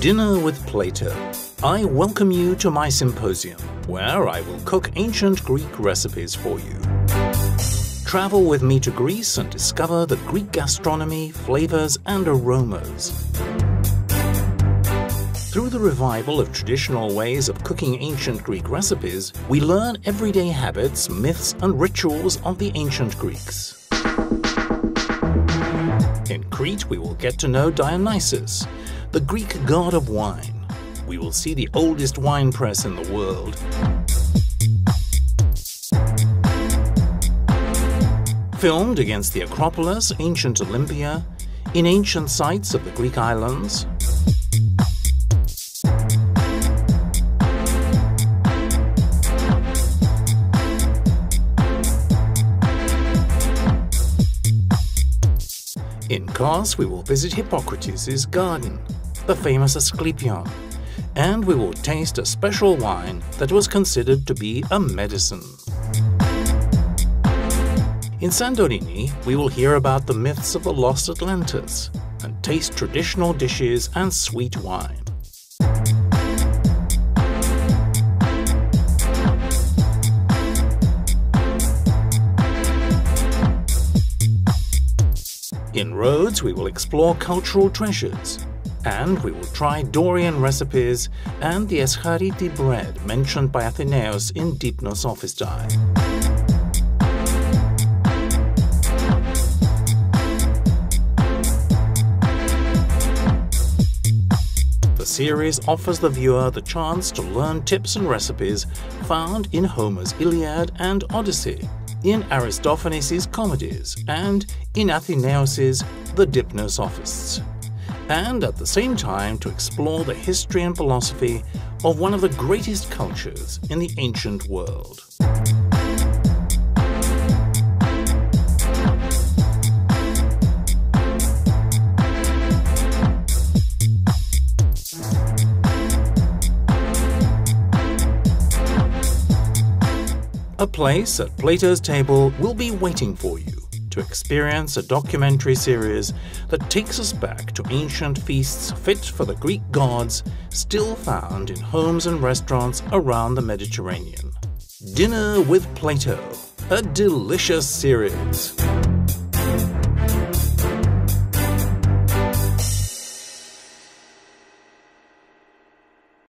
Dinner with Plato. I welcome you to my symposium, where I will cook ancient Greek recipes for you. Travel with me to Greece and discover the Greek gastronomy, flavors, and aromas. Through the revival of traditional ways of cooking ancient Greek recipes, we learn everyday habits, myths, and rituals of the ancient Greeks. In Crete, we will get to know Dionysus, the Greek god of wine. We will see the oldest wine press in the world. Filmed against the Acropolis, ancient Olympia, in ancient sites of the Greek islands. In Kos, we will visit Hippocrates' garden, the famous Asclepion, and we will taste a special wine that was considered to be a medicine. In Santorini, we will hear about the myths of the lost Atlantis and taste traditional dishes and sweet wine. In Rhodes, we will explore cultural treasures, and we will try Dorian recipes and the eschariti bread mentioned by Αθηναίου in Δειπνοσοφιστές. The series offers the viewer the chance to learn tips and recipes found in Homer's Iliad and Odyssey, in Aristophanes' Kωmωδίες, and in Αθηναίου' The Dipnosophists, and at the same time to explore the history and philosophy of one of the greatest cultures in the ancient world. A place at Plato's table will be waiting for you to experience a documentary series that takes us back to ancient feasts fit for the Greek gods still found in homes and restaurants around the Mediterranean. Dinner with Plato, a delicious series.